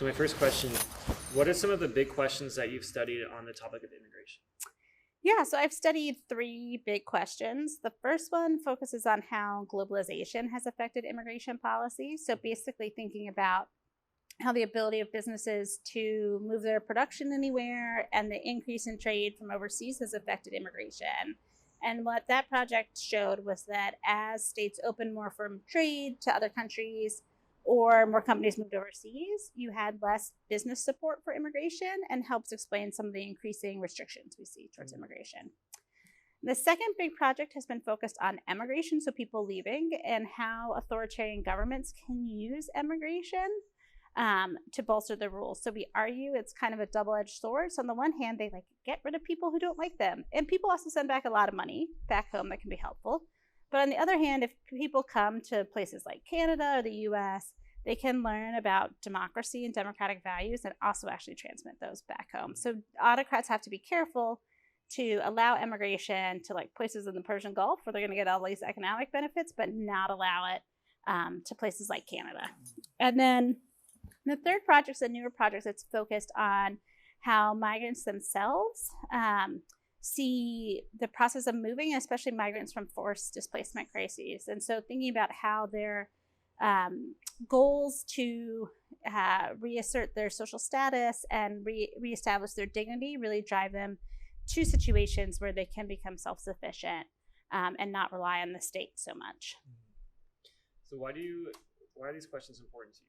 So my first question, what are some of the big questions that you've studied on the topic of immigration? Yeah, so I've studied three big questions. The first one focuses on how globalization has affected immigration policy. So basically, thinking about how the ability of businesses to move their production anywhere and the increase in trade from overseas has affected immigration. And what that project showed was that as states opened more from trade to other countries or more companies moved overseas, you had less business support for immigration and helps explain some of the increasing restrictions we see towards immigration. The second big project has been focused on emigration, so people leaving, and how authoritarian governments can use immigration to bolster the rules. So we argue it's kind of a double-edged sword. So on the one hand, they get rid of people who don't like them, and people also send back a lot of money back home that can be helpful. But on the other hand, if people come to places like Canada or the US, they can learn about democracy and democratic values and also actually transmit those back home. So autocrats have to be careful to allow immigration to places in the Persian Gulf where they're going to get all these economic benefits, but not allow it to places like Canada. And then the third project is a newer project that's focused on how migrants themselves see the process of moving, especially migrants from forced displacement crises. And so thinking about how their goals to reassert their social status and reestablish their dignity really drive them to situations where they can become self-sufficient and not rely on the state so much. So why are these questions important to you?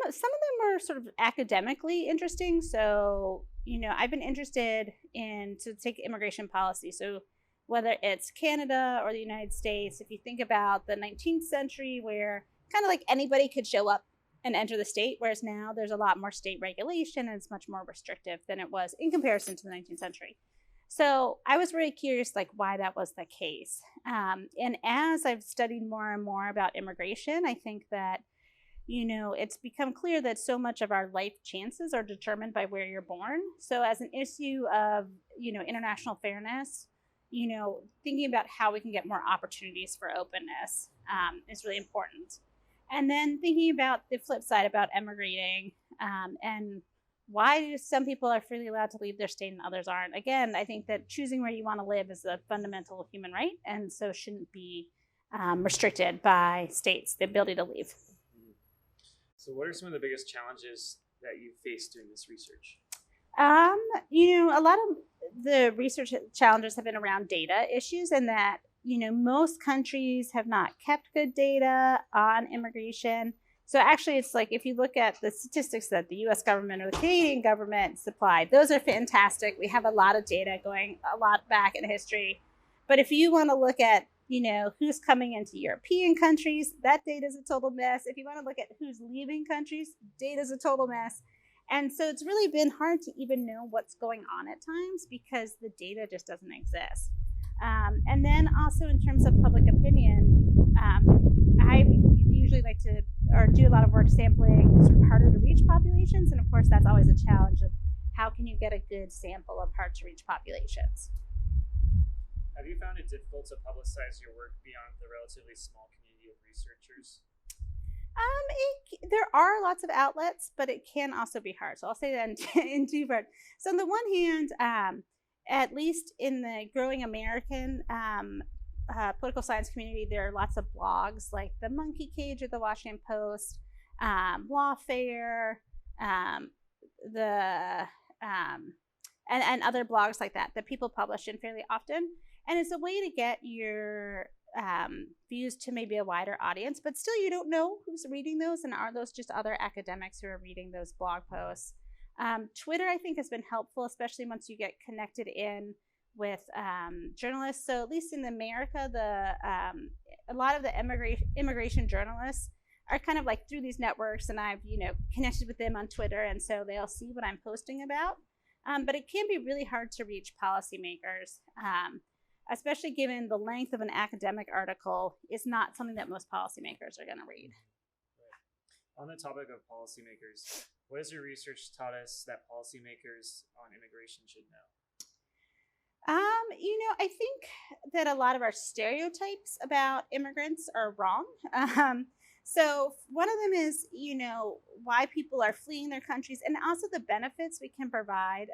Some of them are sort of academically interesting. So, I've been interested to take immigration policy. So whether it's Canada or the United States, if you think about the 19th century where kind of like anybody could show up and enter the state, whereas now there's a lot more state regulation and it's much more restrictive than it was in comparison to the 19th century. So I was really curious why that was the case. And as I've studied more and more about immigration, I think that it's become clear that so much of our life chances are determined by where you're born. So as an issue of, international fairness, thinking about how we can get more opportunities for openness is really important. And then thinking about the flip side about emigrating and why some people are freely allowed to leave their state and others aren't. Again, I think that choosing where you want to live is a fundamental human right and so shouldn't be restricted by states, the ability to leave. So what are some of the biggest challenges that you faced doing this research? A lot of the research challenges have been around data issues and that, most countries have not kept good data on immigration. So actually, it's if you look at the statistics that the US government or the Canadian government supplied, those are fantastic. We have a lot of data going a lot back in history. But if you want to look at who's coming into European countries, that data is a total mess. If you want to look at who's leaving countries, data is a total mess. And so it's really been hard to even know what's going on at times because the data just doesn't exist. And then also in terms of public opinion, I usually like to do a lot of work sampling sort of harder to reach populations. And of course, that's always a challenge of how can you get a good sample of hard to reach populations. Have you found it difficult to publicize your work beyond the relatively small community of researchers? There are lots of outlets, but it can also be hard. So I'll say that in two parts. So on the one hand, at least in the growing American political science community, there are lots of blogs like the Monkey Cage at the Washington Post, Lawfare, and other blogs like that people publish in fairly often. And it's a way to get your views to maybe a wider audience, but still you don't know who's reading those, and are those just other academics who are reading those blog posts. Twitter, I think, has been helpful, especially once you get connected in with journalists. So at least in America, a lot of the immigration journalists are kind of through these networks, and I've connected with them on Twitter, and so they'll see what I'm posting about. But it can be really hard to reach policymakers, especially given the length of an academic article is not something that most policymakers are going to read. Right. On the topic of policymakers, what has your research taught us that policymakers on immigration should know? I think that a lot of our stereotypes about immigrants are wrong. So one of them is, why people are fleeing their countries, and also the benefits we can provide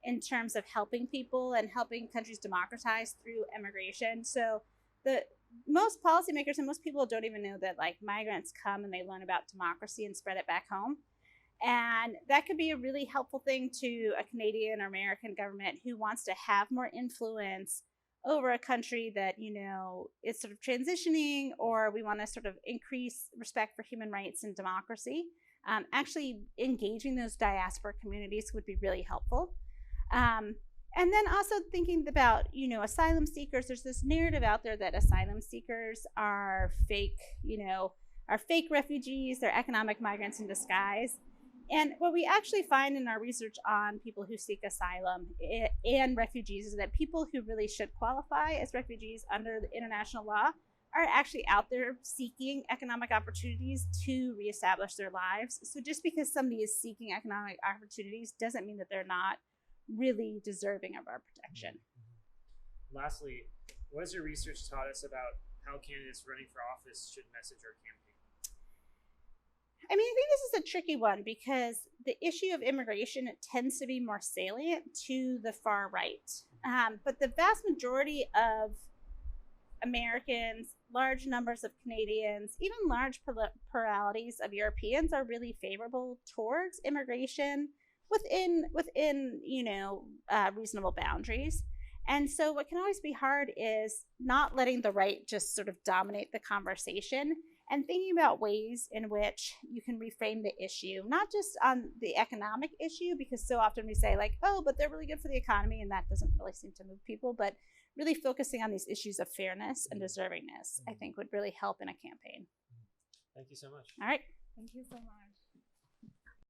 in terms of helping people and helping countries democratize through immigration. So the most policymakers and most people don't even know that like migrants come and they learn about democracy and spread it back home. And that could be a really helpful thing to a Canadian or American government who wants to have more influence over a country that, is sort of transitioning, or we want to sort of increase respect for human rights and democracy. Actually engaging those diaspora communities would be really helpful. And then also thinking about, asylum seekers. There's this narrative out there that asylum seekers are fake, are fake refugees. They're economic migrants in disguise. And what we actually find in our research on people who seek asylum and refugees is that people who really should qualify as refugees under the international law are actually out there seeking economic opportunities to reestablish their lives. So just because somebody is seeking economic opportunities doesn't mean that they're not really deserving of our protection. Lastly, what has your research taught us about how candidates running for office should message or campaign? I mean, I think this is a tricky one because the issue of immigration tends to be more salient to the far right. But the vast majority of Americans, large numbers of Canadians, even large pluralities of Europeans are really favorable towards immigration within reasonable boundaries. And so what can always be hard is not letting the right just sort of dominate the conversation and thinking about ways in which you can reframe the issue, not just on the economic issue, because so often we say like, oh, but they're really good for the economy, and that doesn't really seem to move people, but really focusing on these issues of fairness and deservingness, I think would really help in a campaign. Thank you so much. All right. Thank you so much.